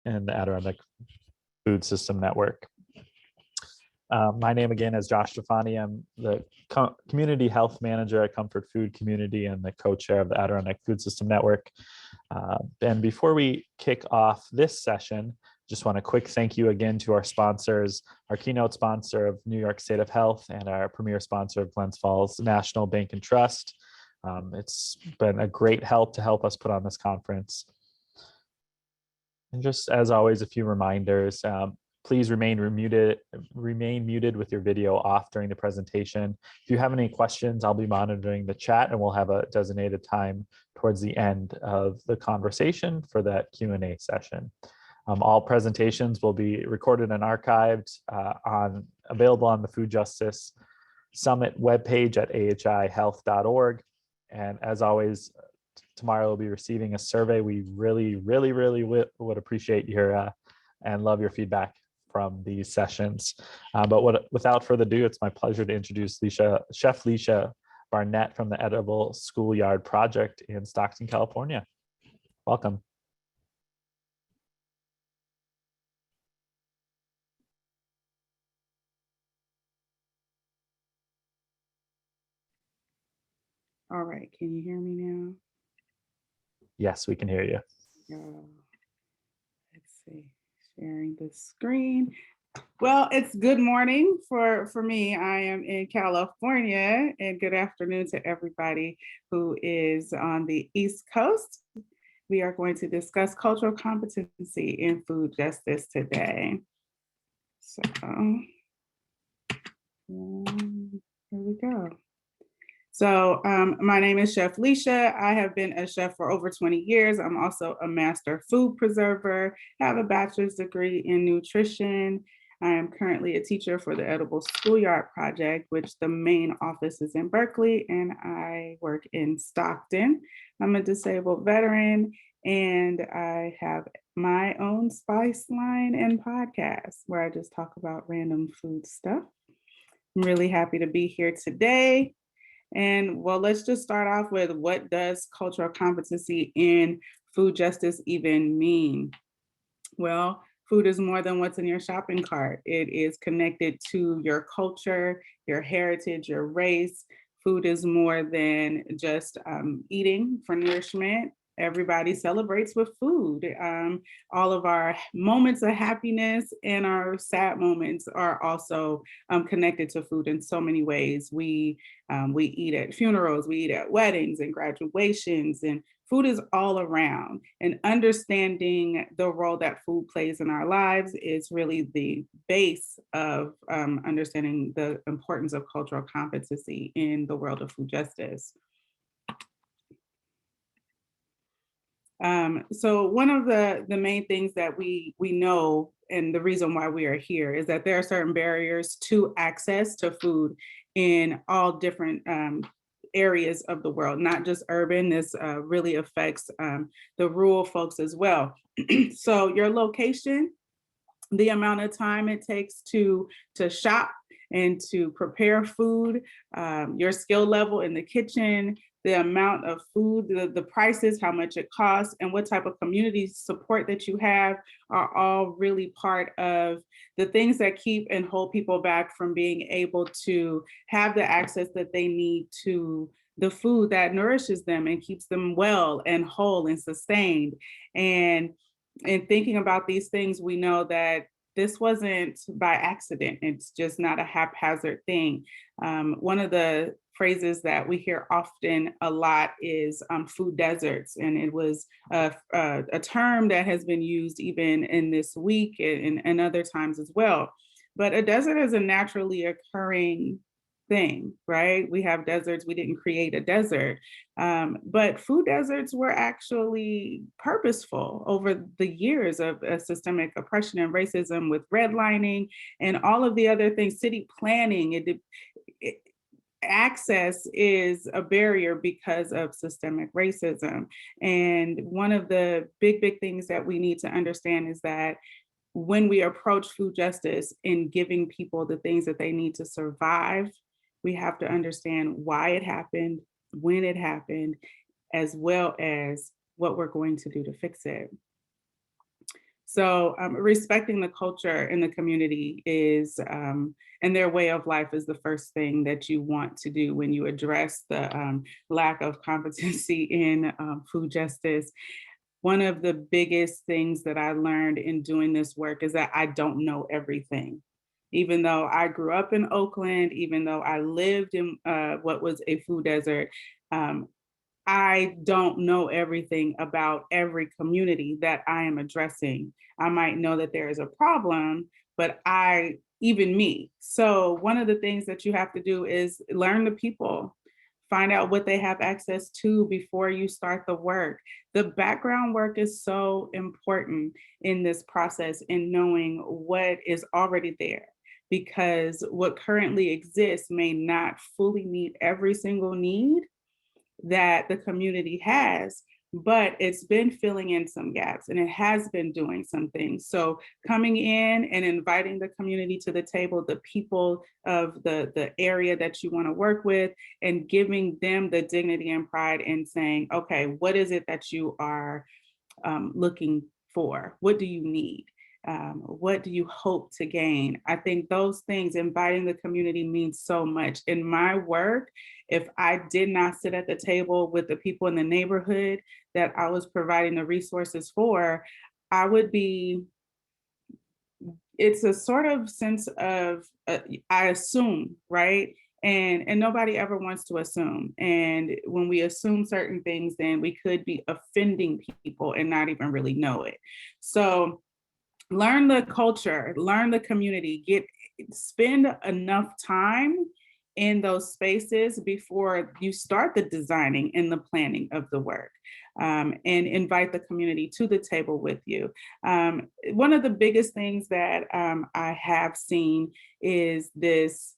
and the Adirondack Food System Network. My name again is Josh Stefani. I'm the Community Health Manager at Comfort Food Community and the co-chair of the Adirondack Food System Network. And before we kick off this session, just want a quick thank you again to our sponsors, our keynote sponsor of New York State of Health and our premier sponsor of Glens Falls National Bank and Trust. It's been a great help to help us put on this conference. And just as always, a few reminders. Please remain muted with your video off during the presentation. If you have any questions, I'll be monitoring the chat and we'll have a designated time towards the end of the conversation for that Q&A session. All presentations will be recorded and archived available on the Food Justice Summit webpage at ahihealth.org. And as always, tomorrow we'll be receiving a survey. We really would appreciate your and love your feedback from these sessions. Without further ado, it's my pleasure to introduce Chef Liesha Barnett from the Edible Schoolyard Project in Stockton, California. Welcome. All right, can you hear me now? Yes, we can hear you. Let's see, sharing the screen. Well, it's good morning for me. I am in California, and good afternoon to everybody who is on the East Coast. We are going to discuss cultural competency in food justice today. So, here we go. So my name is Chef Liesha. I have been a chef for over 20 years. I'm also a master food preserver, have a bachelor's degree in nutrition. I am currently a teacher for the Edible Schoolyard Project, which the main office is in Berkeley, and I work in Stockton. I'm a disabled veteran, and I have my own spice line and podcast where I just talk about random food stuff. I'm really happy to be here today. And well, let's just start off with, what does cultural competency in food justice even mean? Well, food is more than what's in your shopping cart. It is connected to your culture, your heritage, your race. Food is more than just eating for nourishment. Everybody celebrates with food. All of our moments of happiness and our sad moments are also connected to food in so many ways. We eat at funerals, we eat at weddings and graduations, and food is all around. And understanding the role that food plays in our lives is really the base of understanding the importance of cultural competency in the world of food justice. So one of the main things that we know, and the reason why we are here, is that there are certain barriers to access to food in all different areas of the world, not just urban. This really affects the rural folks as well. So your location, the amount of time it takes to shop and to prepare food, your skill level in the kitchen, the amount of food, the prices, how much it costs, and what type of community support that you have are all really part of the things that keep and hold people back from being able to have the access that they need to the food that nourishes them and keeps them well and whole and sustained. And in thinking about these things, we know that this wasn't by accident. It's just not a haphazard thing. One of the phrases that we hear often a lot is food deserts. And it was a term that has been used even in this week and other times as well. But a desert is a naturally occurring thing, right? We have deserts, we didn't create a desert. But food deserts were actually purposeful over the years of systemic oppression and racism, with redlining and all of the other things, city planning. Access is a barrier because of systemic racism. And one of the big things that we need to understand is that when we approach food justice in giving people the things that they need to survive, we have to understand why it happened, when it happened, as well as what we're going to do to fix it. So respecting the culture in the community is, and their way of life is the first thing that you want to do when you address the lack of competency in food justice. One of the biggest things that I learned in doing this work is that I don't know everything. Even though I grew up in Oakland, even though I lived in what was a food desert, um, I don't know everything about every community that I am addressing. I might know that there is a problem, but even me. So one of the things that you have to do is learn the people, find out what they have access to before you start the work. The background work is so important in this process in knowing what is already there, because what currently exists may not fully meet every single need that the community has, but it's been filling in some gaps and it has been doing some things. So coming in and inviting the community to the table, the people of the area that you want to work with, and giving them the dignity and pride in saying, okay, what is it that you are looking for? What do you need? What do you hope to gain? I think those things, inviting the community, means so much. In my work, if I did not sit at the table with the people in the neighborhood that I was providing the resources for, I would be, it's a sort of sense of, I assume, right? And nobody ever wants to assume. And when we assume certain things, then we could be offending people and not even really know it. So learn the culture, learn the community, spend enough time in those spaces before you start the designing and the planning of the work, and invite the community to the table with you. One of the biggest things that I have seen is this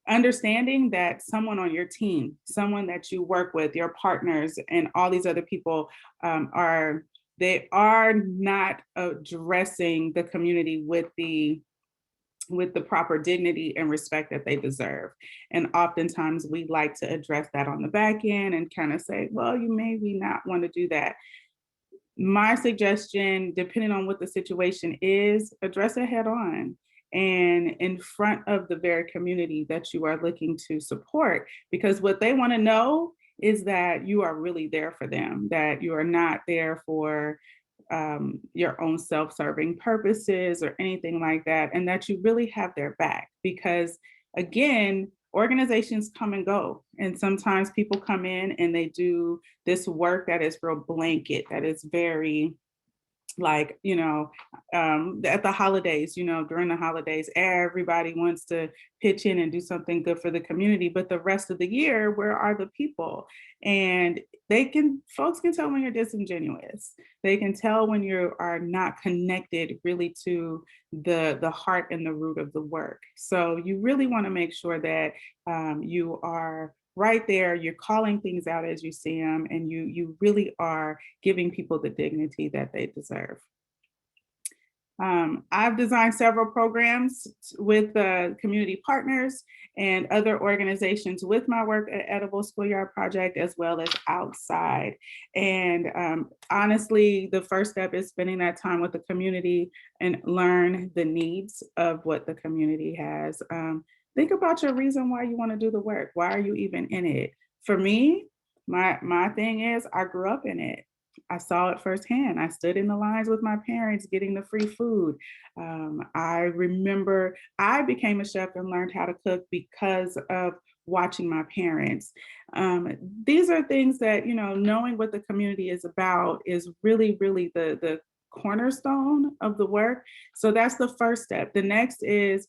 understanding that someone on your team, someone that you work with, your partners, and all these other people they are not addressing the community with the proper dignity and respect that they deserve. And oftentimes we like to address that on the back end and kind of say, well, you maybe not want to do that. My suggestion, depending on what the situation is, address it head on and in front of the very community that you are looking to support, because what they want to know is that you are really there for them, that you are not there for your own self-serving purposes or anything like that, and that you really have their back. Because again, organizations come and go, and sometimes people come in and they do this work that is real blanket, that is very like, at the holidays, during the holidays, everybody wants to pitch in and do something good for the community. But the rest of the year, where are the people? And folks can tell when you're disingenuous. They can tell when you are not connected really to the heart and the root of the work. So you really want to make sure that you are right there, you're calling things out as you see them, and you really are giving people the dignity that they deserve. I've designed several programs with community partners and other organizations with my work at Edible Schoolyard Project, as well as outside. And honestly, the first step is spending that time with the community and learn the needs of what the community has. Think about your reason why you want to do the work. Why are you even in it? For me, my thing is I grew up in it. I saw it firsthand. I stood in the lines with my parents getting the free food. I remember I became a chef and learned how to cook because of watching my parents. These are things that, knowing what the community is about is really, really the cornerstone of the work. So that's the first step. The next is,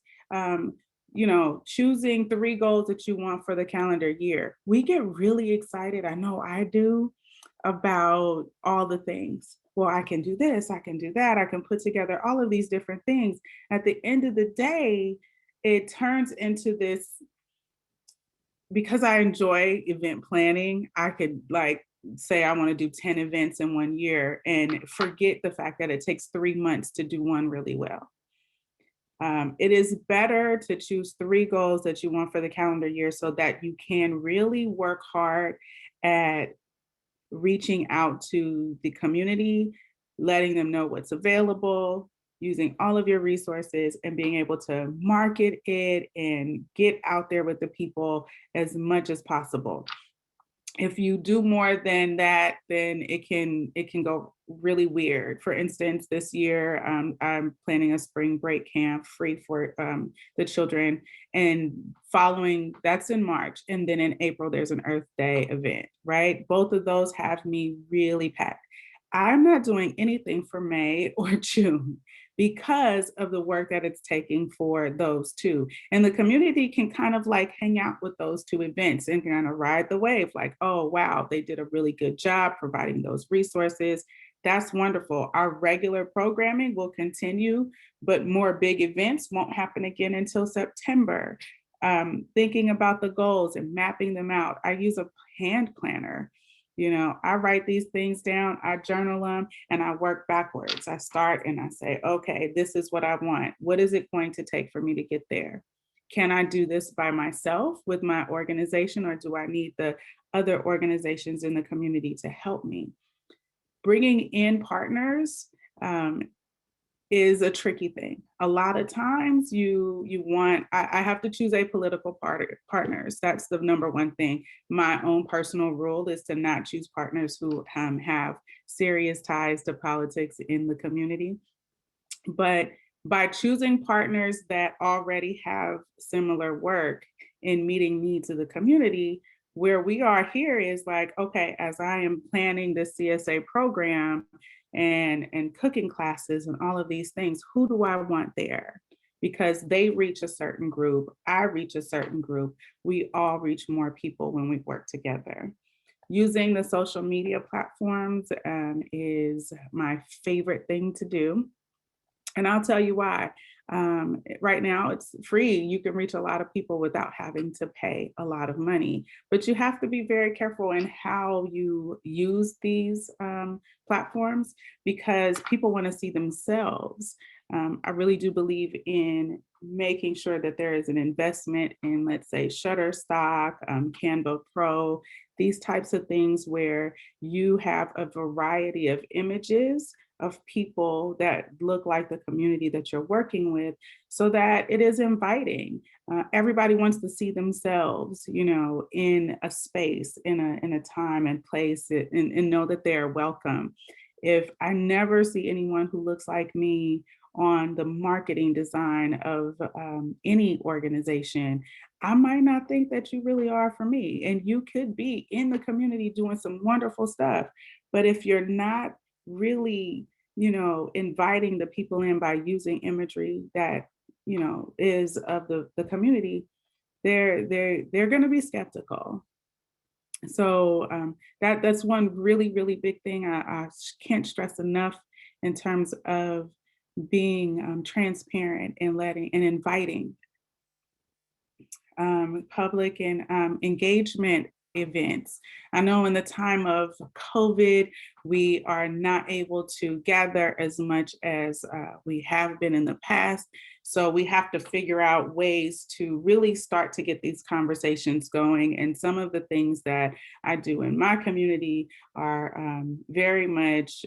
choosing 3 goals that you want for the calendar year. We get really excited, I know I do, about all the things. Well, I can do this, I can do that, I can put together all of these different things. At the end of the day, it turns into this, because I enjoy event planning, I could say I want to do 10 events in 1 year and forget the fact that it takes 3 months to do one really well. It is better to choose 3 goals that you want for the calendar year so that you can really work hard at reaching out to the community, letting them know what's available, using all of your resources and being able to market it and get out there with the people as much as possible. If you do more than that, then it can go really weird. For instance, this year I'm planning a spring break camp free for the children, and following that's in March, and then in April there's an Earth Day event. Right, both of those have me really packed. I'm not doing anything for May or June because of the work that it's taking for those two. And the community can kind of like hang out with those two events and kind of ride the wave like, oh, wow, they did a really good job providing those resources. That's wonderful. Our regular programming will continue, but more big events won't happen again until September. Thinking about the goals and mapping them out. I use a hand planner. I write these things down, I journal them, and I work backwards. I start and I say, okay, this is what I want. What is it going to take for me to get there? Can I do this by myself with my organization, or do I need the other organizations in the community to help me? Bringing in partners is a tricky thing. A lot of times I have to choose apolitical partners. That's the number one thing. My own personal rule is to not choose partners who have serious ties to politics in the community. But by choosing partners that already have similar work in meeting needs of the community, where we are here is like, okay, as I am planning the CSA program, and cooking classes and all of these things, who do I want there? Because they reach a certain group, I reach a certain group, we all reach more people when we work together. Using the social media platforms is my favorite thing to do. And I'll tell you why. Right now, it's free. You can reach a lot of people without having to pay a lot of money, but you have to be very careful in how you use these platforms, because people want to see themselves. I really do believe in making sure that there is an investment in, let's say, Shutterstock, Canva Pro, these types of things where you have a variety of images of people that look like the community that you're working with, so that it is inviting. Everybody wants to see themselves, in a space, in a time and place, and know that they're welcome. If I never see anyone who looks like me on the marketing design of any organization, I might not think that you really are for me. And you could be in the community doing some wonderful stuff. But if you're not really, inviting the people in by using imagery that, is of the community, they're going to be skeptical. So that's one really, really big thing I can't stress enough in terms of being transparent and inviting public and engagement events. I know in the time of COVID, we are not able to gather as much as we have been in the past. So we have to figure out ways to really start to get these conversations going. And some of the things that I do in my community are very much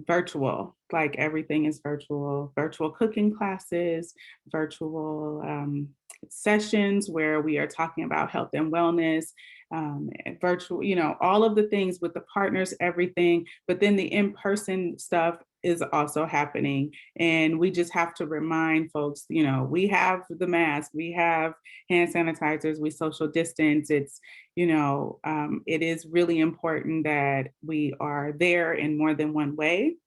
virtual. Like everything is virtual cooking classes, virtual sessions where we are talking about health and wellness, virtual, all of the things with the partners, everything. But then the in-person stuff is also happening. And we just have to remind folks, we have the mask, we have hand sanitizers, we social distance. It's, it is really important that we are there in more than one way.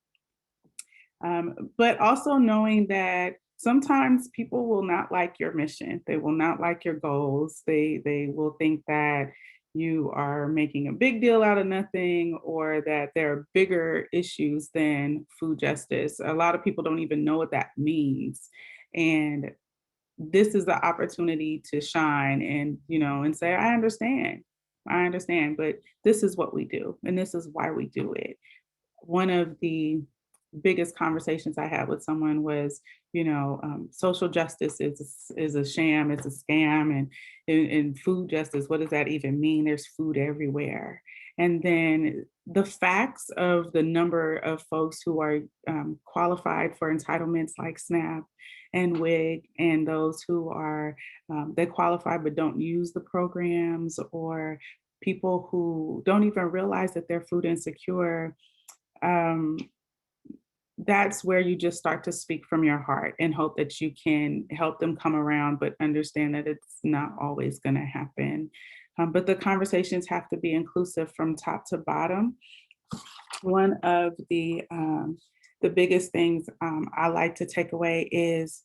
But also knowing that sometimes people will not like your mission. They will not like your goals. They will think that you are making a big deal out of nothing, or that there are bigger issues than food justice. A lot of people don't even know what that means. And this is the opportunity to shine and, and say, I understand, but this is what we do. And this is why we do it. One of the biggest conversations I had with someone was, social justice is a sham, it's a scam, and food justice, what does that even mean? There's food everywhere. And then the facts of the number of folks who are qualified for entitlements like SNAP and WIG, and those who are they qualify but don't use the programs, or people who don't even realize that they're food insecure. That's where you just start to speak from your heart and hope that you can help them come around, but understand that it's not always going to happen. But the conversations have to be inclusive from top to bottom. One of the biggest things I like to take away is,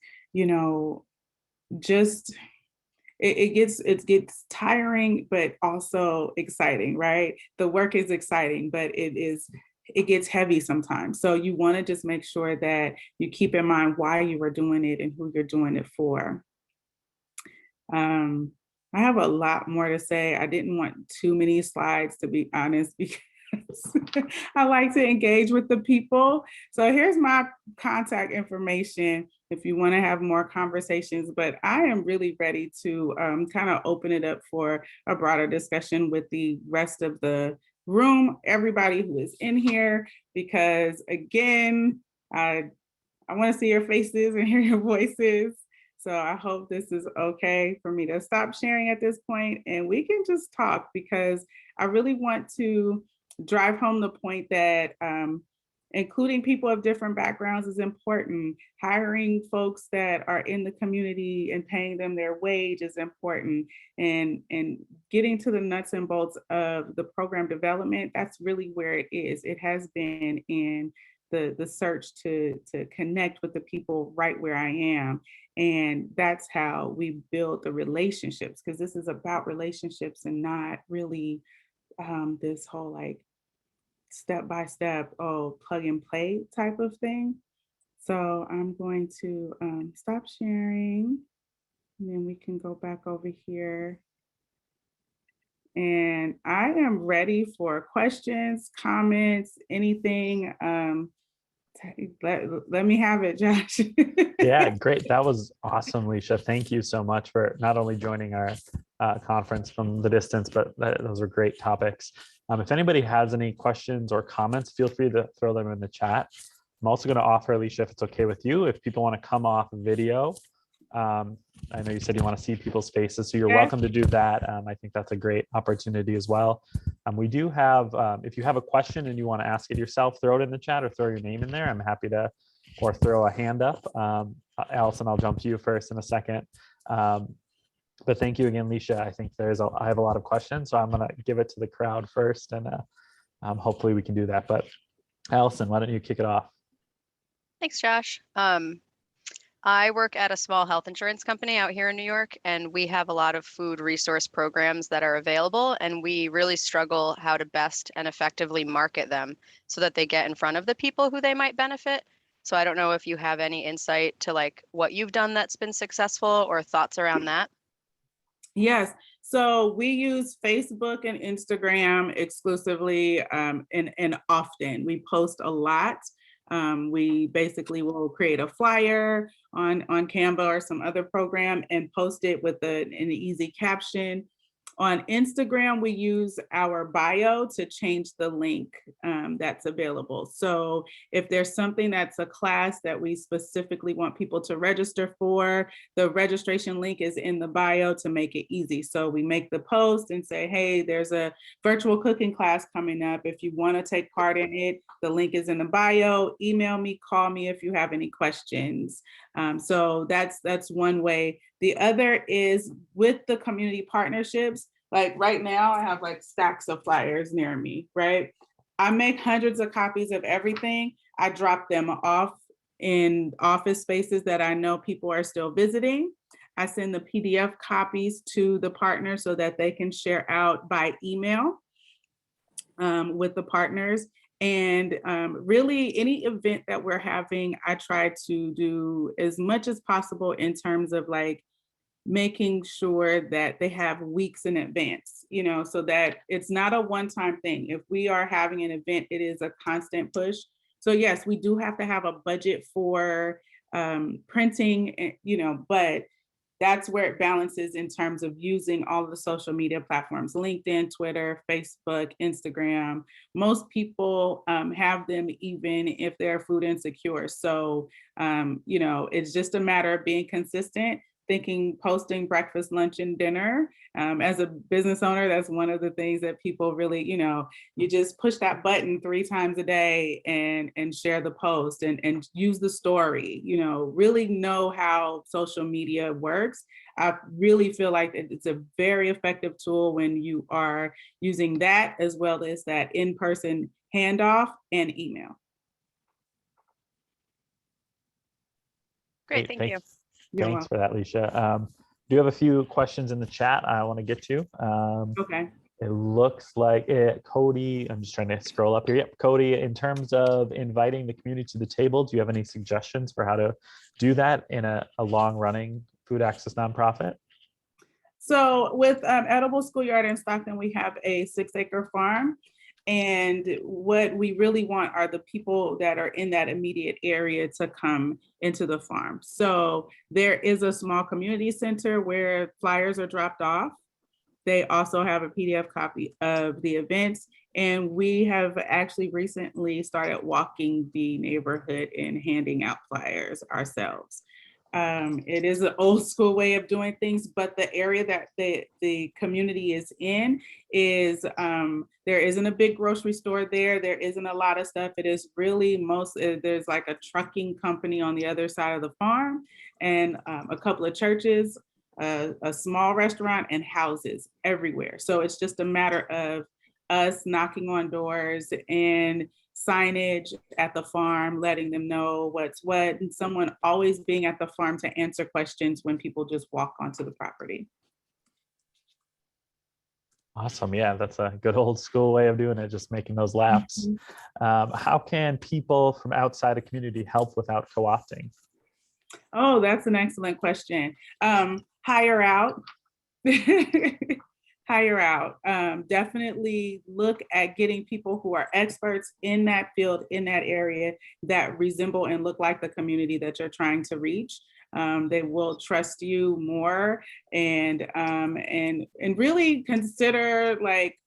just it gets tiring, but also exciting, right? The work is exciting, but it gets heavy sometimes. So you want to just make sure that you keep in mind why you are doing it and who you're doing it for. I have a lot more to say. I didn't want too many slides, to be honest, because I like to engage with the people. So here's my contact information if you want to have more conversations, but I am really ready to kind of open it up for a broader discussion with the rest of the room, everybody who is in here, because again, I want to see your faces and hear your voices. So I hope this is okay for me to stop sharing at this point and we can just talk, because I really want to drive home the point that including people of different backgrounds is important. Hiring folks that are in the community and paying them their wage is important. And getting to the nuts and bolts of the program development, that's really where it is. It has been in the search to connect with the people right where I am. And that's how we build the relationships, because this is about relationships and not really this whole like step by step, plug and play type of thing. So I'm going to stop sharing, and then we can go back over here. And I am ready for questions, comments, anything. Let me have it, Josh. Yeah, great. That was awesome, Liesha. Thank you so much for not only joining our conference from the distance, but those are great topics. If anybody has any questions or comments, feel free to throw them in the chat. I'm also going to offer, Liesha, if it's okay with you, if people want to come off video. I know you said you want to see people's faces, so you're welcome to do that. I think that's a great opportunity as well. We do have, if you have a question and you want to ask it yourself, throw it in the chat or throw your name in there. I'm happy to, or throw a hand up. Allison, I'll jump to you first in a second. But thank you again, Liesha. I think I have a lot of questions, so I'm going to give it to the crowd first, and hopefully we can do that. But Allison, why don't you kick it off? Thanks, Josh. I work at a small health insurance company out here in New York, and we have a lot of food resource programs that are available, and we really struggle how to best and effectively market them so that they get in front of the people who they might benefit. So I don't know if you have any insight to like what you've done that's been successful or thoughts around that. Yes. So we use Facebook and Instagram exclusively and often. We post a lot. We basically will create a flyer on Canva or some other program and post it with an easy caption. On Instagram, we use our bio to change the link that's available. So if there's something that's a class that we specifically want people to register for, the registration link is in the bio to make it easy. So we make the post and say, hey, there's a virtual cooking class coming up. If you want to take part in it, the link is in the bio. Email me, call me if you have any questions. So that's one way. The other is with the community partnerships. Like right now, I have like stacks of flyers near me, right? I make hundreds of copies of everything. I drop them off in office spaces that I know people are still visiting. I send the PDF copies to the partners so that they can share out by email with the partners. And really any event that we're having, I try to do as much as possible in terms of like making sure that they have weeks in advance, so that it's not a one-time thing. If we are having an event, it is a constant push. So yes, we do have to have a budget for printing, but that's where it balances in terms of using all of the social media platforms, LinkedIn, Twitter, Facebook, Instagram. Most people have them even if they're food insecure. So, it's just a matter of being consistent, posting breakfast, lunch, and dinner. As a business owner, that's one of the things that people really, you just push that button 3 times a day and share the post and use the story, really know how social media works. I really feel like it's a very effective tool when you are using that as well as that in-person handoff and email. Great, thank you. Thanks for that, Liesha. Do you have a few questions in the chat I want to get to? Okay. It looks like Cody, I'm just trying to scroll up here. Yep, Cody, in terms of inviting the community to the table, do you have any suggestions for how to do that in a long-running food access nonprofit? So with Edible Schoolyard in Stockton, we have a 6-acre farm. And what we really want are the people that are in that immediate area to come into the farm. So there is a small community center where flyers are dropped off. They also have a PDF copy of the events. And we have actually recently started walking the neighborhood and handing out flyers ourselves. It is an old school way of doing things, but the area that the community is in is, there isn't a big grocery store there. There isn't a lot of stuff. It is really there's like a trucking company on the other side of the farm and a couple of churches, a small restaurant and houses everywhere. So it's just a matter of us knocking on doors and signage at the farm, letting them know what's what, and someone always being at the farm to answer questions when people just walk onto the property. Awesome. Yeah, that's a good old school way of doing it, just making those laps. How can people from outside the community help without co-opting? Oh, that's an excellent question. Hire out. Hire out. Definitely look at getting people who are experts in that field, in that area, that resemble and look like the community that you're trying to reach. They will trust you more and really consider like,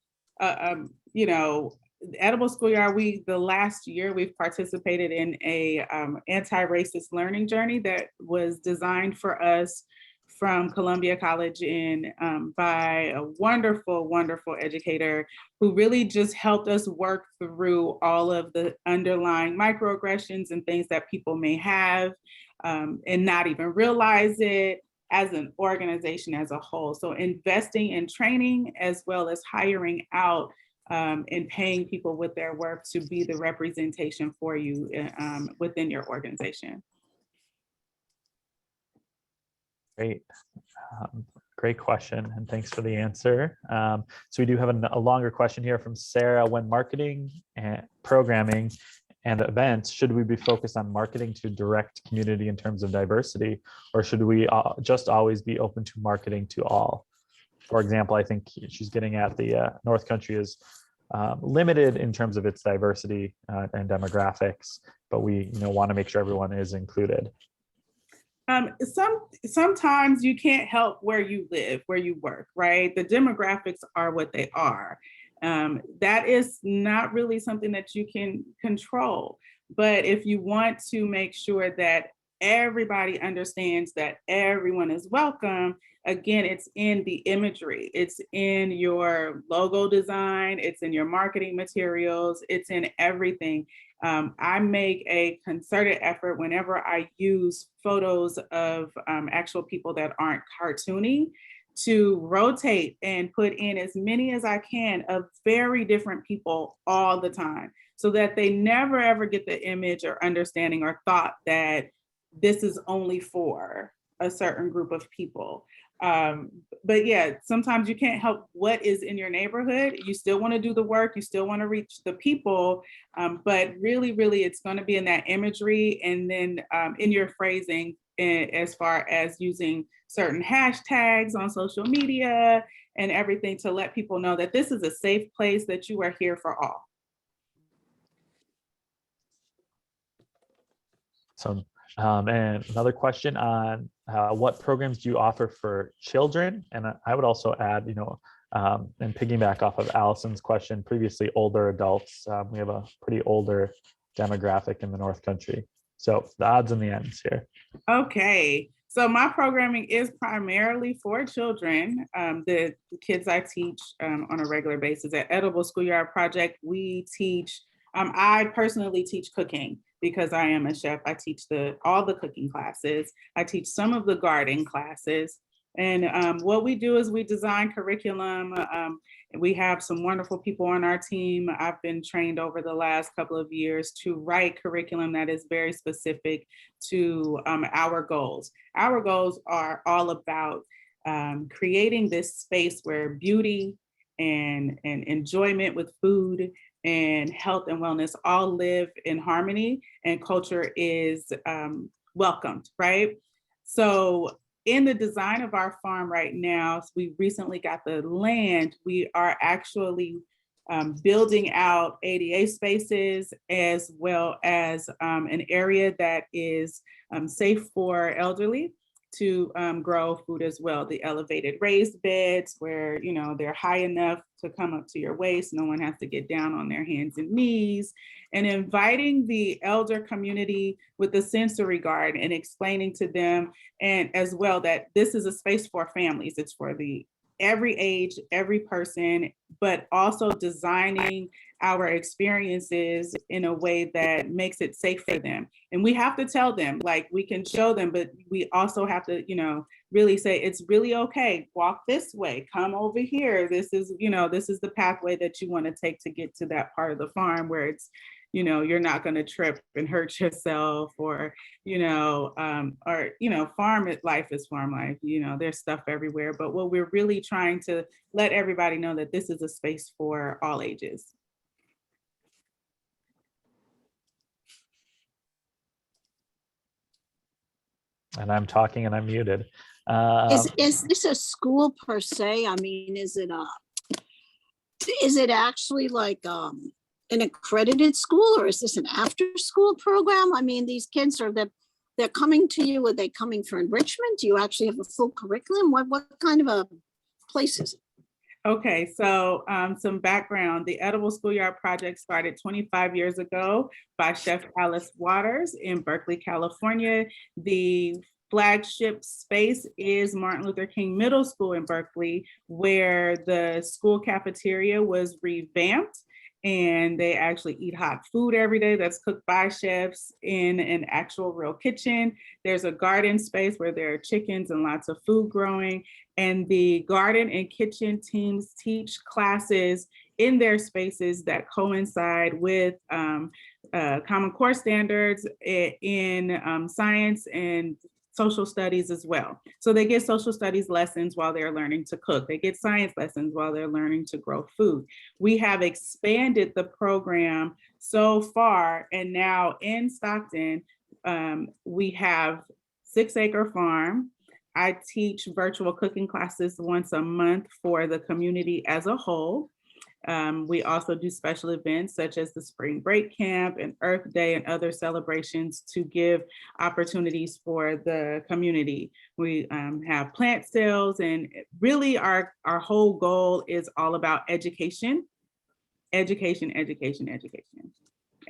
Edible Schoolyard, the last year we've participated in a anti-racist learning journey that was designed for us from Columbia College by a wonderful, wonderful educator who really just helped us work through all of the underlying microaggressions and things that people may have and not even realize it as an organization as a whole. So investing in training as well as hiring out and paying people with their work to be the representation for you within your organization. Great. Great question, and thanks for the answer. So we do have a longer question here from Sarah. When marketing and programming and events, should we be focused on marketing to direct community in terms of diversity, or should we just always be open to marketing to all? For example, I think she's getting at the North Country is limited in terms of its diversity and demographics, but we want to make sure everyone is included. Sometimes you can't help where you live, where you work, right? The demographics are what they are. That is not really something that you can control. But if you want to make sure that everybody understands that everyone is welcome, again, it's in the imagery, it's in your logo design, it's in your marketing materials, it's in everything. I make a concerted effort whenever I use photos of actual people that aren't cartoony to rotate and put in as many as I can of very different people all the time, so that they never ever get the image or understanding or thought that this is only for a certain group of people. But yeah, sometimes you can't help what is in your neighborhood. You still want to do the work, you still want to reach the people, but really, really, it's going to be in that imagery and then in your phrasing as far as using certain hashtags on social media and everything to let people know that this is a safe place, that you are here for all. So And another question on what programs do you offer for children? And I would also add, and piggyback off of Allison's question previously, older adults. We have a pretty older demographic in the North Country. So the odds and the ends here. Okay, so my programming is primarily for children. The kids I teach on a regular basis at Edible Schoolyard Project, we teach, I personally teach cooking because I am a chef. I teach all the cooking classes. I teach some of the garden classes. And what we do is we design curriculum. We have some wonderful people on our team. I've been trained over the last couple of years to write curriculum that is very specific to our goals. Our goals are all about creating this space where beauty and enjoyment with food and health and wellness all live in harmony, and culture is welcomed, right? So in the design of our farm right now, we recently got the land. We are actually building out ADA spaces, as well as an area that is safe for elderly to grow food as well. The elevated raised beds where, they're high enough to come up to your waist. No one has to get down on their hands and knees. And inviting the elder community with the sensory garden and explaining to them, and as well, that this is a space for families. It's for every age, every person, but also designing our experiences in a way that makes it safe for them. And we have to tell them, like, we can show them, but we also have to, really say, it's really okay. Walk this way, come over here. This is the pathway that you want to take to get to that part of the farm where it's, you're not going to trip and hurt yourself, or, farm life is farm life. There's stuff everywhere. But what we're really trying to let everybody know that this is a space for all ages. And I'm talking and I'm muted. Is this a school per se? I mean, is it actually like an accredited school, or is this an after school program? I mean, these kids they're coming to you. Are they coming for enrichment? Do you actually have a full curriculum? What kind of a place is it? Okay, so some background. The Edible Schoolyard Project started 25 years ago by Chef Alice Waters in Berkeley, California. The flagship space is Martin Luther King Middle School in Berkeley, where the school cafeteria was revamped, and they actually eat hot food every day that's cooked by chefs in an actual real kitchen. There's a garden space where there are chickens and lots of food growing, and the garden and kitchen teams teach classes in their spaces that coincide with Common Core standards in science and social studies as well. So they get social studies lessons while they're learning to cook. They get science lessons while they're learning to grow food. We have expanded the program so far, and now in Stockton, we have 6-acre farm. I teach virtual cooking classes once a month for the community as a whole. We also do special events such as the Spring Break Camp and Earth Day and other celebrations to give opportunities for the community. We have plant sales, and really our whole goal is all about education.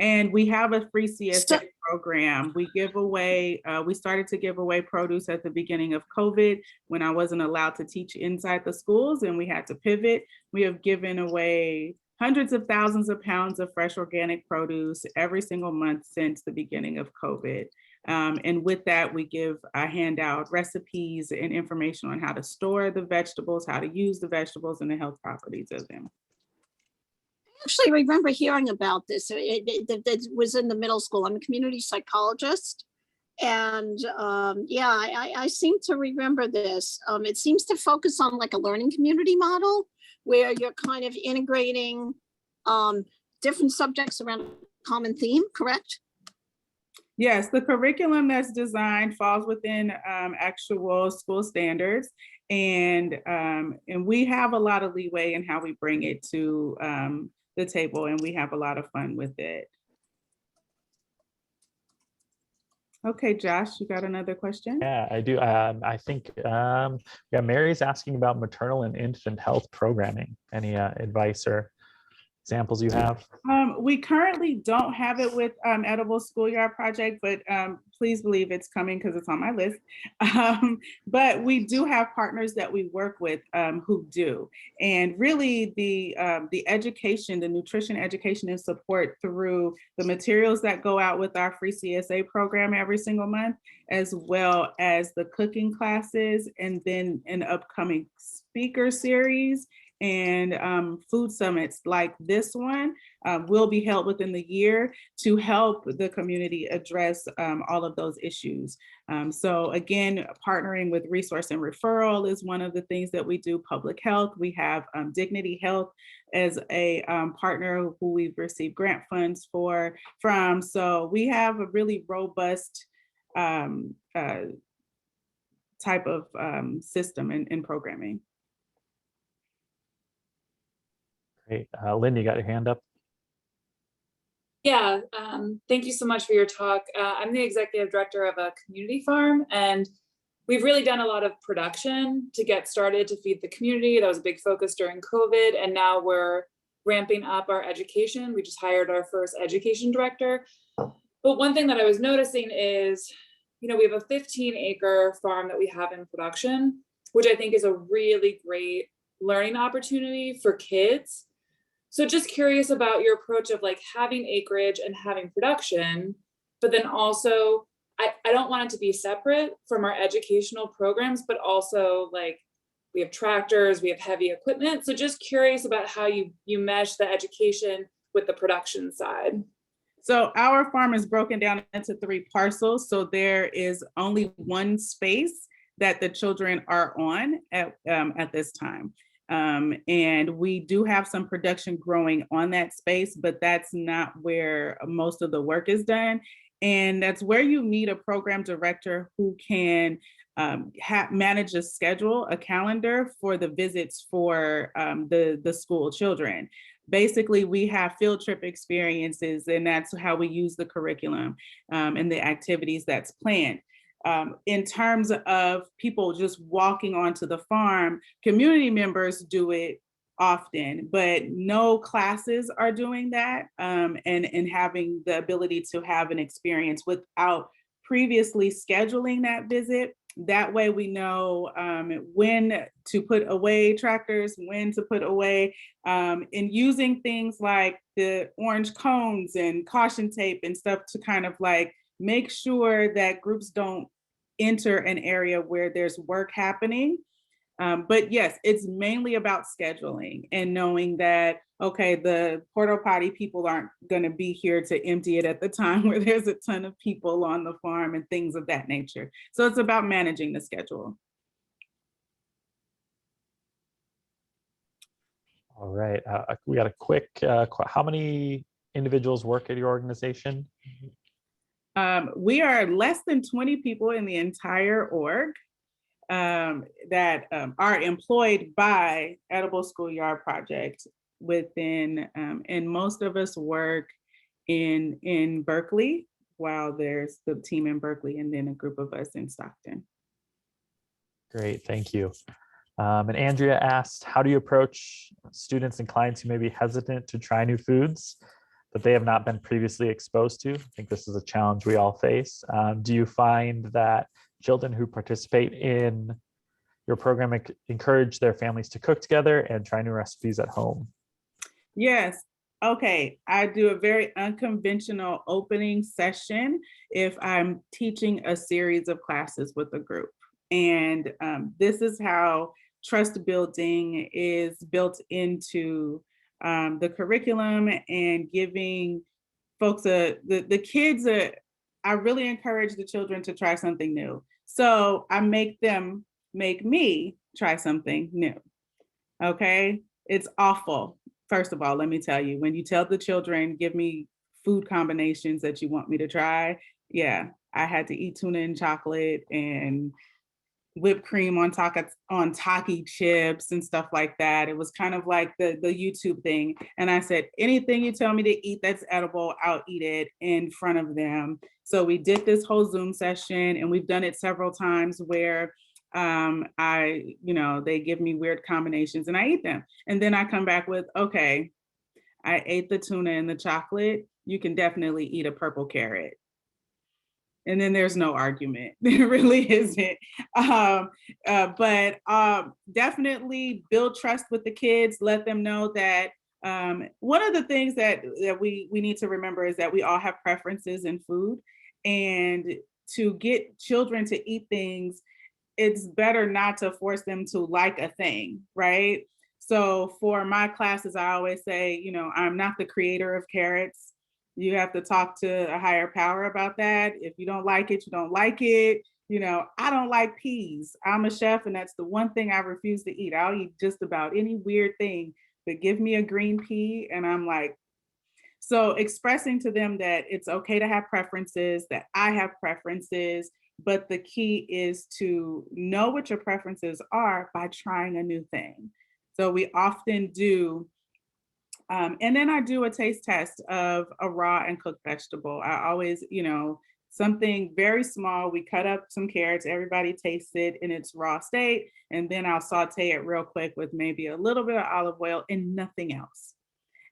And we have a free CSA program. We give away, we started to give away produce at the beginning of COVID when I wasn't allowed to teach inside the schools and we had to pivot. We have given away hundreds of thousands of pounds of fresh organic produce every single month since the beginning of COVID. And with that, we hand out recipes and information on how to store the vegetables, how to use the vegetables, and the health properties of them. Actually remember hearing about this. It was in the middle school. I'm a community psychologist. And I seem to remember this. It seems to focus on like a learning community model where you're kind of integrating different subjects around a common theme, correct? Yes, the curriculum that's designed falls within actual school standards. And we have a lot of leeway in how we bring it to the table, and we have a lot of fun with it. Okay, Josh, you got another question? Yeah, I do. I think, yeah, Mary's asking about maternal and infant health programming. Any advice or examples you have? We currently don't have it with Edible Schoolyard Project, but please believe it's coming because it's on my list. But we do have partners that we work with who do. And really the education, the nutrition education and support through the materials that go out with our free CSA program every single month, as well as the cooking classes, and then an upcoming speaker series and food summits like this one will be held within the year to help the community address all of those issues. So again, partnering with resource and referral is one of the things that we do. Public health, we have Dignity Health as a partner who we've received grant funds from. So we have a really robust type of system in programming. Great. Lynn, you got your hand up? Yeah, thank you so much for your talk. I'm the executive director of a community farm, and we've really done a lot of production to get started to feed the community. That was a big focus during COVID, and now we're ramping up our education. We just hired our first education director. But one thing that I was noticing is, we have a 15-acre farm that we have in production, which I think is a really great learning opportunity for kids. So just curious about your approach of like having acreage and having production, but then also I don't want it to be separate from our educational programs, but also like we have tractors, we have heavy equipment. So just curious about how you mesh the education with the production side. So our farm is broken down into 3 parcels. So there is only one space that the children are on at this time. And we do have some production growing on that space, but that's not where most of the work is done. And that's where you need a program director who can manage a schedule, a calendar for the visits for the school children. Basically, we have field trip experiences, and that's how we use the curriculum and the activities that's planned. In terms of people just walking onto the farm, community members do it often, but no classes are doing that and having the ability to have an experience without previously scheduling that visit. That way we know when to put away tractors, when to put away, and using things like the orange cones and caution tape and stuff to kind of like make sure that groups don't enter an area where there's work happening. But yes, it's mainly about scheduling and knowing that, okay, the porta potty people aren't going to be here to empty it at the time where there's a ton of people on the farm and things of that nature. So it's about managing the schedule. All right. We got a quick, how many individuals work at your organization? We are less than 20 people in the entire org that are employed by Edible Schoolyard Project within, and most of us work in Berkeley, while there's the team in Berkeley and then a group of us in Stockton. Great, thank you. And Andrea asked, how do you approach students and clients who may be hesitant to try new foods that they have not been previously exposed to? I think this is a challenge we all face. Do you find that children who participate in your program encourage their families to cook together and try new recipes at home? Yes. Okay. I do a very unconventional opening session if I'm teaching a series of classes with a group. And this is how trust building is built into the curriculum and giving folks the kids I really encourage the children to try something new. So I make them make me try something new. Okay, it's awful. First of all, let me tell you, when you tell the children, give me food combinations that you want me to try. Yeah, I had to eat tuna and chocolate and whipped cream on Taki chips and stuff like that. It was kind of like the YouTube thing. And I said, anything you tell me to eat that's edible, I'll eat it in front of them. So we did this whole Zoom session, and we've done it several times where they give me weird combinations and I eat them. And then I come back with, okay, I ate the tuna and the chocolate. You can definitely eat a purple carrot. And then there's no argument. There really isn't. But definitely build trust with the kids. Let them know that one of the things that we need to remember is that we all have preferences in food. And to get children to eat things, it's better not to force them to like a thing, right? So for my classes, I always say, I'm not the creator of carrots. You have to talk to a higher power about that. If you don't like it, you don't like it. I don't like peas. I'm a chef, and that's the one thing I refuse to eat. I'll eat just about any weird thing, but give me a green pea, and I'm like, so expressing to them that it's okay to have preferences, that I have preferences, but the key is to know what your preferences are by trying a new thing. So we often do, and then I do a taste test of a raw and cooked vegetable. I always, something very small. We cut up some carrots, everybody tastes it in its raw state, and then I'll saute it real quick with maybe a little bit of olive oil and nothing else,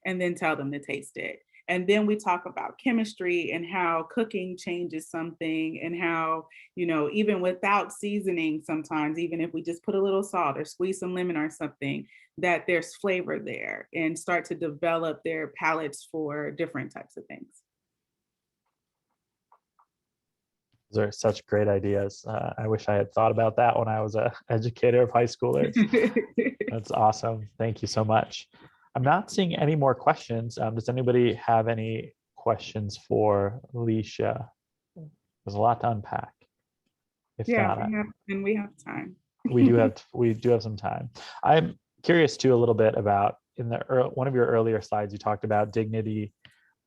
and then tell them to taste it. And then we talk about chemistry and how cooking changes something, and how, even without seasoning, sometimes, even if we just put a little salt or squeeze some lemon or something, that there's flavor there, and start to develop their palates for different types of things. Those are such great ideas. I wish I had thought about that when I was an educator of high schoolers. That's awesome. Thank you so much. I'm not seeing any more questions. Does anybody have any questions for Liesha? There's a lot to unpack. If not, we have time. we do have some time. I'm curious too a little bit about, in one of your earlier slides, you talked about dignity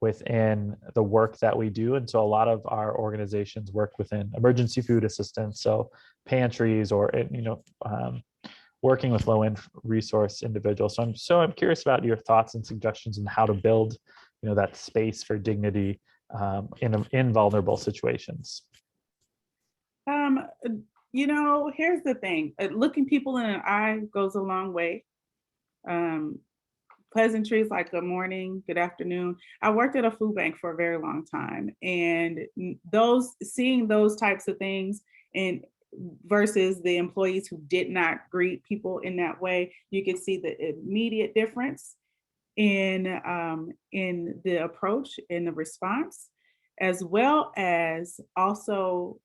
within the work that we do. And so a lot of our organizations work within emergency food assistance, so pantries, or working with low resource individuals. So I'm curious about your thoughts and suggestions on how to build, that space for dignity in vulnerable situations. Here's the thing. Looking people in an eye goes a long way. Pleasantries like good morning, good afternoon. I worked at a food bank for a very long time, and seeing those types of things, and versus the employees who did not greet people in that way, you could see the immediate difference in the approach, in the response, as well as also,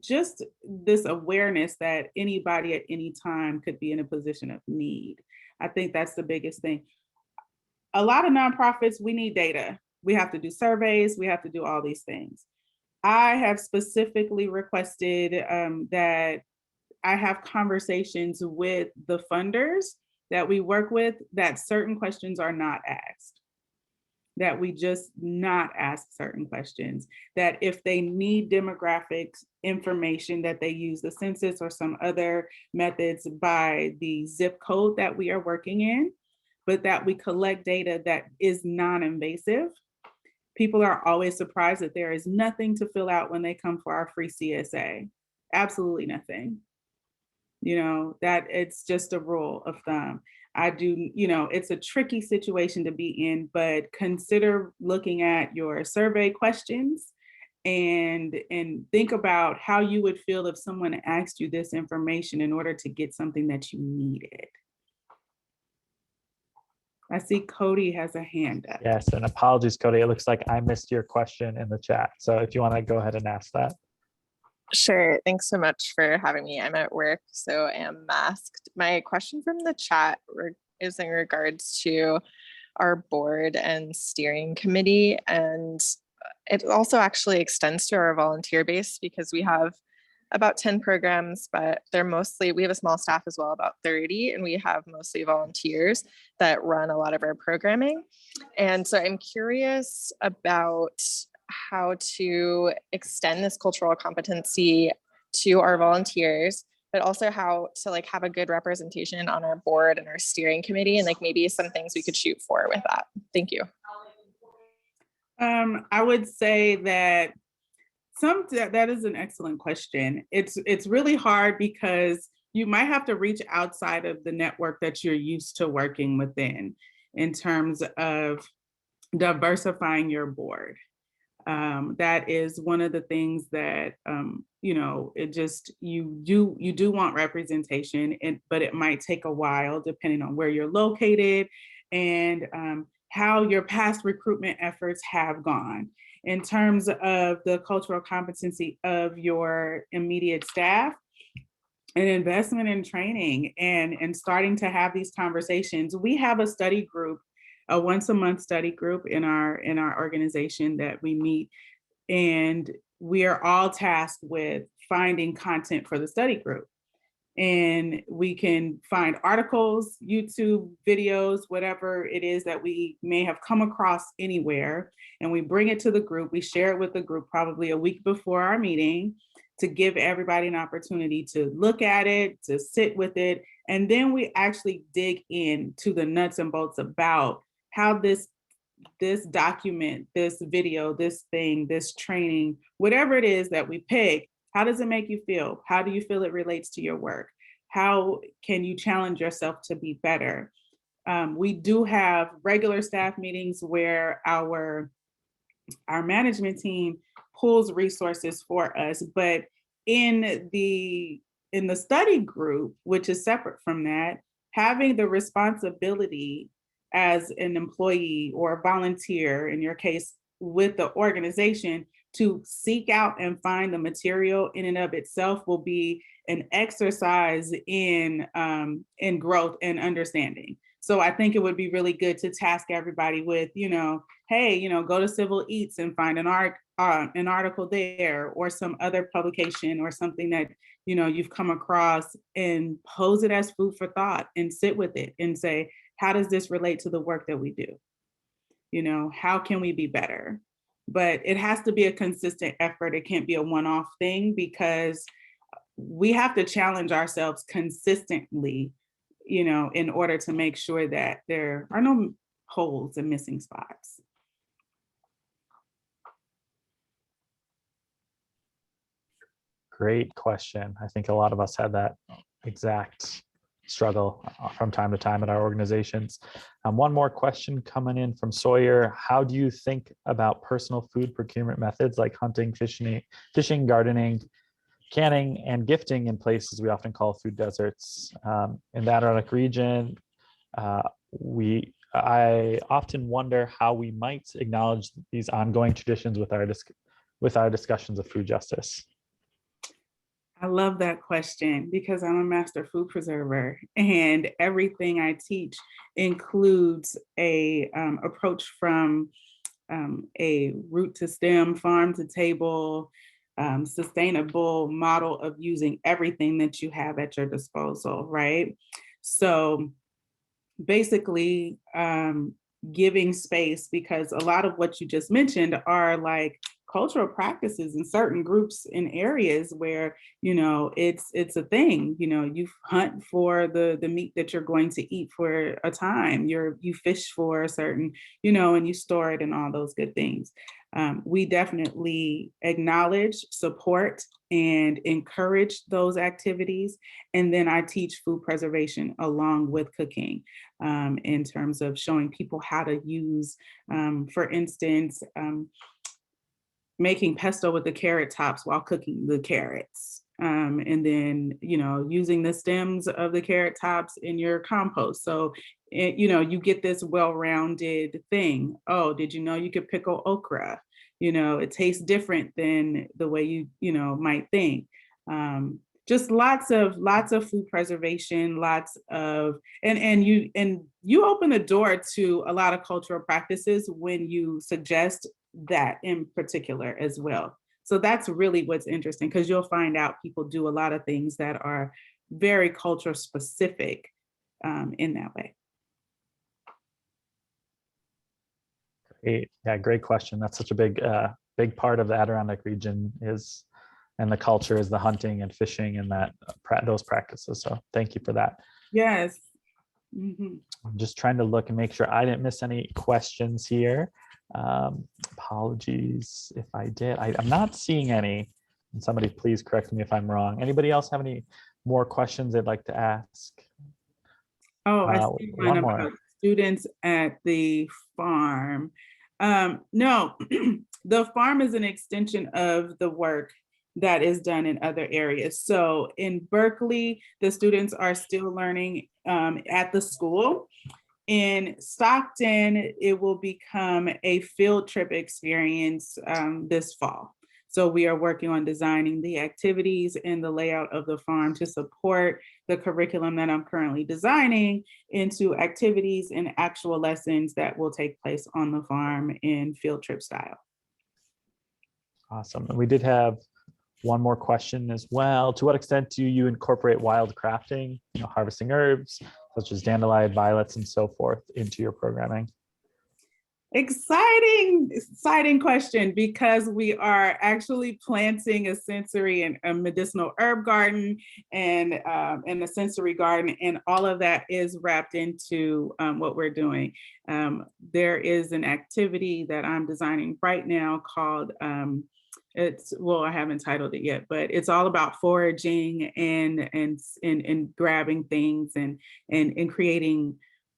just this awareness that anybody at any time could be in a position of need. I think that's the biggest thing. A lot of nonprofits, we need data. We have to do surveys. We have to do all these things. I have specifically requested that I have conversations with the funders that we work with, that certain questions are not asked, that we just not ask certain questions, that if they need demographics information, that they use the census or some other methods by the zip code that we are working in, but that we collect data that is non-invasive. People are always surprised that there is nothing to fill out when they come for our free CSA. Absolutely nothing. That it's just a rule of thumb. It's a tricky situation to be in, but consider looking at your survey questions and think about how you would feel if someone asked you this information in order to get something that you needed. I see Cody has a hand up. Yes, and apologies, Cody. It looks like I missed your question in the chat. So if you want to go ahead and ask that. Sure. Thanks so much for having me. I'm at work, so I am masked. My question from the chat is in regards to our board and steering committee. And it also actually extends to our volunteer base, because we have about 10 programs, but we have a small staff as well, about 30, and we have mostly volunteers that run a lot of our programming. And so I'm curious about how to extend this cultural competency to our volunteers, but also how to like have a good representation on our board and our steering committee, and like maybe some things we could shoot for with that. Thank you. I would say that that is an excellent question. It's really hard because you might have to reach outside of the network that you're used to working within in terms of diversifying your board. That is one of the things that it just you do want representation, but it might take a while depending on where you're located and how your past recruitment efforts have gone. In terms of the cultural competency of your immediate staff, an investment in training and starting to have these conversations. We have a study group, a once a month study group in our organization that we meet, and we are all tasked with finding content for the study group. And we can find articles, YouTube videos, whatever it is that we may have come across anywhere, and we bring it to the group. We share it with the group probably a week before our meeting to give everybody an opportunity to look at it, to sit with it. And then we actually dig into the nuts and bolts about how this document, this video, this thing, this training, whatever it is that we pick, how does it make you feel? How do you feel it relates to your work? How can you challenge yourself to be better? We do have regular staff meetings where our management team pulls resources for us, but in the study group, which is separate from that, having the responsibility as an employee or a volunteer, in your case, with the organization, to seek out and find the material in and of itself will be an exercise in growth and understanding. So I think it would be really good to task everybody with, hey, go to Civil Eats and find an article there, or some other publication or something that you've come across, and pose it as food for thought and sit with it and say, how does this relate to the work that we do? How can we be better? But it has to be a consistent effort. It can't be a one-off thing, because we have to challenge ourselves consistently, in order to make sure that there are no holes and missing spots. Great question. I think a lot of us had that exact struggle from time to time at our organizations. One more question coming in from Sawyer. How do you think about personal food procurement methods like hunting, fishing, gardening, canning, and gifting in places we often call food deserts? In the Adirondack region, I often wonder how we might acknowledge these ongoing traditions with our discussions of food justice. I love that question, because I'm a master food preserver, and everything I teach includes a approach from a root to stem, farm to table, sustainable model of using everything that you have at your disposal, right? So basically giving space, because a lot of what you just mentioned are like cultural practices in certain groups in areas where it's a thing. You hunt for the meat that you're going to eat for a time. You fish for a certain, and you store it and all those good things. We definitely acknowledge, support, and encourage those activities. And then I teach food preservation along with cooking, in terms of showing people how to use, for instance, making pesto with the carrot tops while cooking the carrots. And then, using the stems of the carrot tops in your compost. So, you get this well-rounded thing. Oh, did you know you could pickle okra? It tastes different than the way you might think. Just lots of food preservation, lots of, and you open the door to a lot of cultural practices when you suggest that in particular as well. So that's really what's interesting, because you'll find out people do a lot of things that are very culture specific in that way. Great. Yeah, great question. That's such a big part of the Adirondack region is and the culture is the hunting and fishing and that those practices. So thank you for that. Yes. Mhm. I'm just trying to look and make sure I didn't miss any questions here. Apologies if I did. I'm not seeing any. And somebody please correct me if I'm wrong. Anybody else have any more questions they'd like to ask? Oh, I see one one more. about students at the farm. No, the farm is an extension of the work that is done in other areas. So in Berkeley, the students are still learning at the school. In Stockton, it will become a field trip experience this fall. So we are working on designing the activities and the layout of the farm to support the curriculum that I'm currently designing into activities and actual lessons that will take place on the farm in field trip style. Awesome. And we did have one more question as well. To what extent do you incorporate wild crafting, harvesting herbs such as dandelion, violets, and so forth into your programming? Exciting question, because we are actually planting a sensory and a medicinal herb garden and a sensory garden, and all of that is wrapped into what we're doing. There is an activity that I'm designing right now called I haven't titled it yet, but it's all about foraging and grabbing things and creating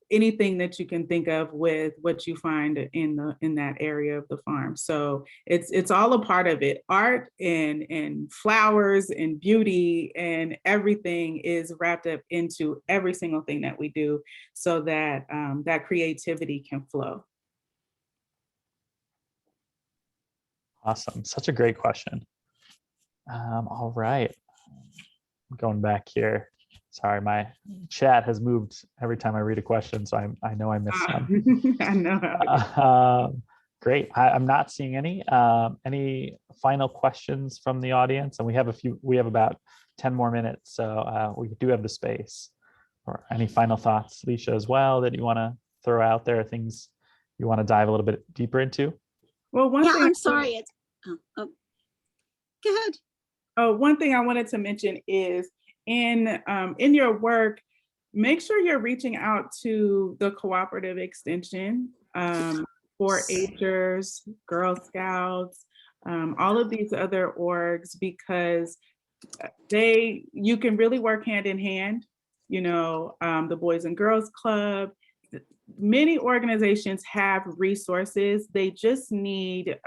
anything that you can think of with what you find in that area of the farm. So it's all a part of it. Art and flowers and beauty and everything is wrapped up into every single thing that we do, so that that creativity can flow. Awesome. Such a great question. All right. Going back here. Sorry, my chat has moved every time I read a question, so I know I missed some. I know. Great. I'm not seeing any. Any final questions from the audience? And we have about 10 more minutes, so we do have the space. Or any final thoughts, Liesha, as well, that you want to throw out there, things you want to dive a little bit deeper into? Well, I'm sorry. Go ahead. One thing I wanted to mention is in your work, make sure you're reaching out to the cooperative extension, 4-Hers, Girl Scouts, all of these other orgs, because you can really work hand in hand. The Boys and Girls Club. Many organizations have resources. They just need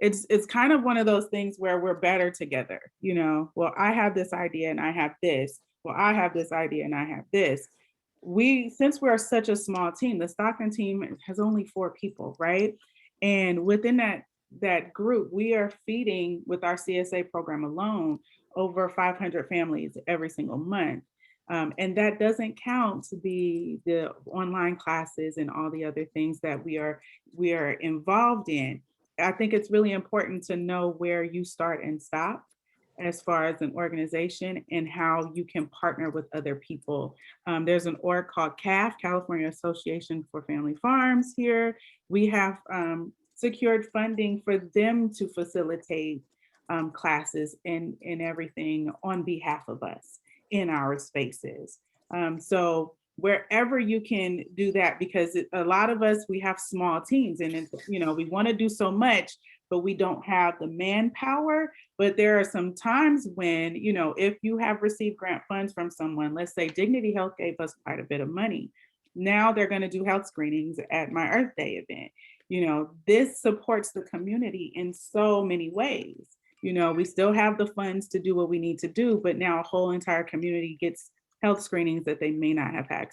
it's kind of one of those things where we're better together. Well, I have this idea and I have this. Well, I have this idea and I have this. Since we're such a small team, the Stockton team has only 4 people, right? And within that group, we are feeding, with our CSA program alone, over 500 families every single month. And that doesn't count the online classes and all the other things that we are involved in. I think it's really important to know where you start and stop as far as an organization and how you can partner with other people. There's an org called CAF, California Association for Family Farms here. We have secured funding for them to facilitate classes and everything on behalf of us in our spaces. So wherever you can do that, because a lot of us, we have small teams and we want to do so much, but we don't have the manpower. But there are some times when, if you have received grant funds from someone, let's say Dignity Health gave us quite a bit of money. Now they're going to do health screenings at my Earth Day event. This supports the community in so many ways. We still have the funds to do what we need to do, but now a whole entire community gets health screenings that they may not have had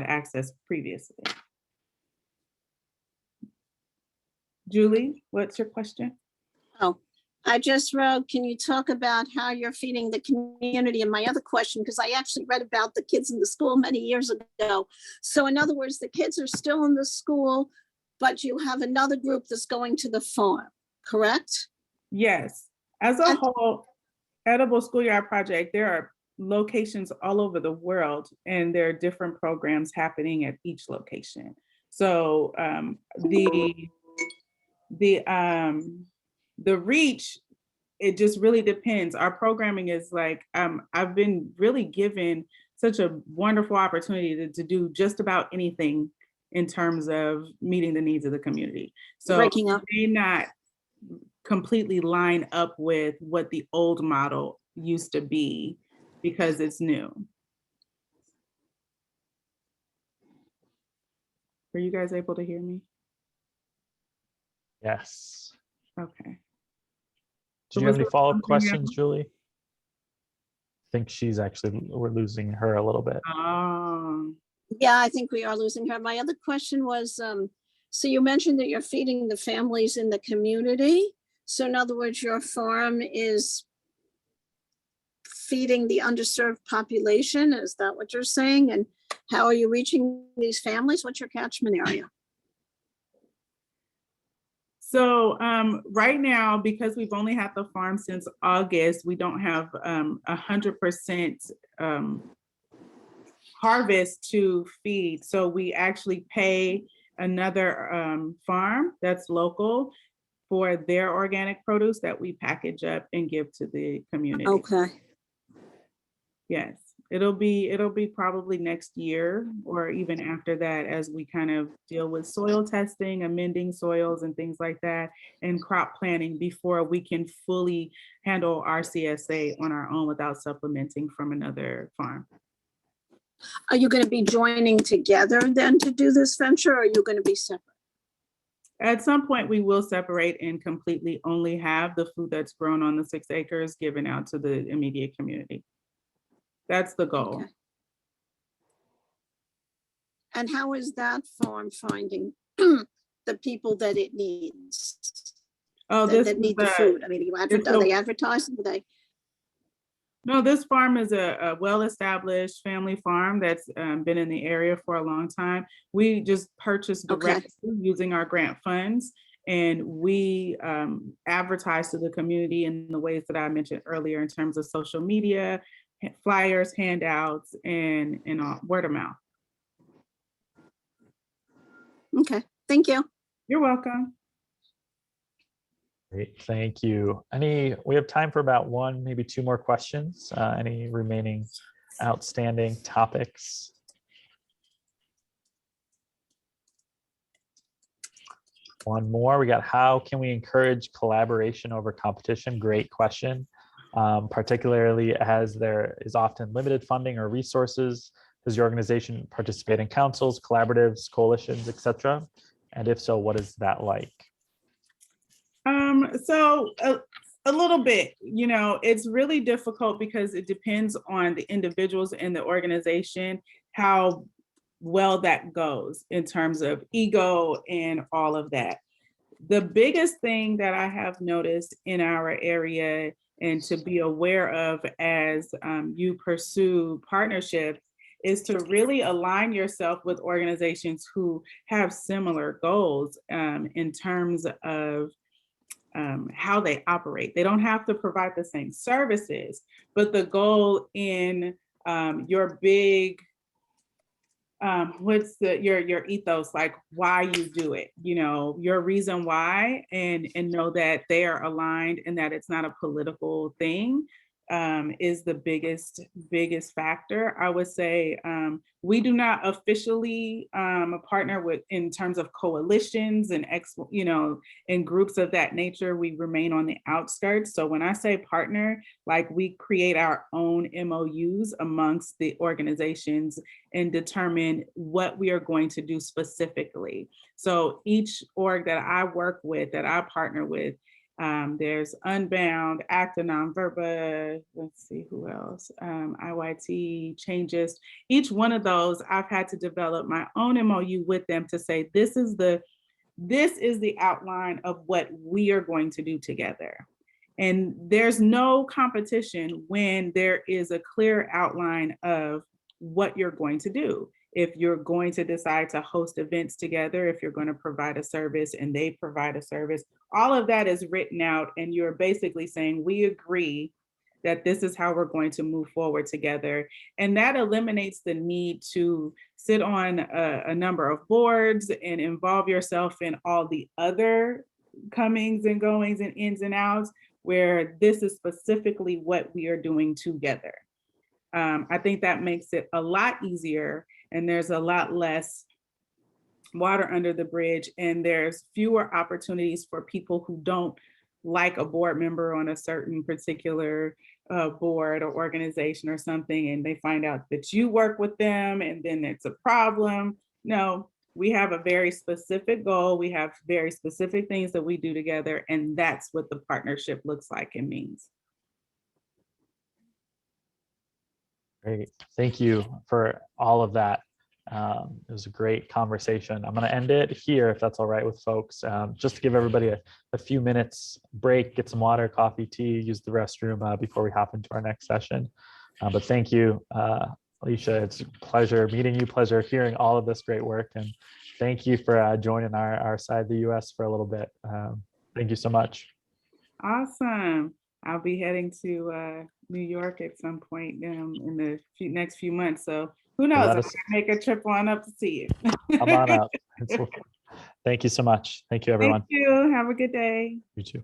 access previously. Julie, what's your question? Oh, I just wrote, can you talk about how you're feeding the community? And my other question, because I actually read about the kids in the school many years ago. So in other words, the kids are still in the school, but you have another group that's going to the farm, correct? Yes. As a whole, Edible Schoolyard Project, there are locations all over the world, and there are different programs happening at each location. So the reach it just really depends. Our programming is like, I've been really given such a wonderful opportunity to do just about anything in terms of meeting the needs of the community. So Breaking up. it may not completely line up with what the old model used to be because it's new. Are you guys able to hear me? Yes. Okay. Did you have any follow-up questions, Julie? I think she's actually, we're losing her a little bit. Yeah, I think we are losing her. My other question was, so you mentioned that you're feeding the families in the community. So in other words, your farm is feeding the underserved population. Is that what you're saying? And how are you reaching these families? What's your catchment area? So right now, because we've only had the farm since August, we don't have 100% harvest to feed. So we actually pay another farm that's local for their organic produce that we package up and give to the community. Okay. Yes, it'll be probably next year or even after that, as we kind of deal with soil testing, amending soils and things like that, and crop planting before we can fully handle our CSA on our own without supplementing from another farm. Are you going to be joining together then to do this venture, or are you going to be separate? At some point, we will separate and completely only have the food that's grown on the 6 acres given out to the immediate community. That's the goal. Okay. And how is that farm finding the people that it needs? Oh, that need the food. I mean, are they advertising? No, this farm is a well-established family farm that's been in the area for a long time. We just purchased directly using our grant funds, and we advertise to the community in the ways that I mentioned earlier in terms of social media, flyers, handouts, and word of mouth. Okay, thank you. You're welcome. Great, thank you. We have time for about one, maybe two more questions. Any remaining outstanding topics? One more. We got, how can we encourage collaboration over competition? Great question. Particularly as there is often limited funding or resources. Does your organization participate in councils, collaboratives, coalitions, etc.? And if so, what is that like? So a little bit, it's really difficult because it depends on the individuals in the organization, how well that goes in terms of ego and all of that. The biggest thing that I have noticed in our area and to be aware of as you pursue partnerships is to really align yourself with organizations who have similar goals in terms of how they operate. They don't have to provide the same services, but the goal in your big, what's your ethos, like why you do it, your reason why, and know that they are aligned and that it's not a political thing is the biggest factor. I would say we do not officially partner with in terms of coalitions and in groups of that nature. We remain on the outskirts. So when I say partner, like we create our own MOUs amongst the organizations and determine what we are going to do specifically. So each org that I work with, that I partner with, there's Unbound, Acta Non-Verba, let's see who else, IYT, Changes. Each one of those, I've had to develop my own MOU with them to say, this is the outline of what we are going to do together. And there's no competition when there is a clear outline of what you're going to do. If you're going to decide to host events together, if you're going to provide a service and they provide a service, all of that is written out, and you're basically saying, we agree that this is how we're going to move forward together. And that eliminates the need to sit on a number of boards and involve yourself in all the other comings and goings and ins and outs. where this is specifically what we are doing together. I think that makes it a lot easier, and there's a lot less water under the bridge, and there's fewer opportunities for people who don't like a board member on a certain particular board or organization or something, and they find out that you work with them and then it's a problem. No, we have a very specific goal. We have very specific things that we do together, and that's what the partnership looks like and means. Great. Thank you for all of that. It was a great conversation. I'm going to end it here if that's all right with folks. Just to give everybody a few minutes break, get some water, coffee, tea, use the restroom before we hop into our next session. But thank you, Liesha. It's a pleasure meeting you, pleasure hearing all of this great work. And thank you for joining our side of the US for a little bit. Thank you so much. Awesome. I'll be heading to New York at some point in the next few months. So who knows? I might make a trip on up to see you. Come on up. Thank you so much. Thank you, everyone. Thank you. Have a good day. You too.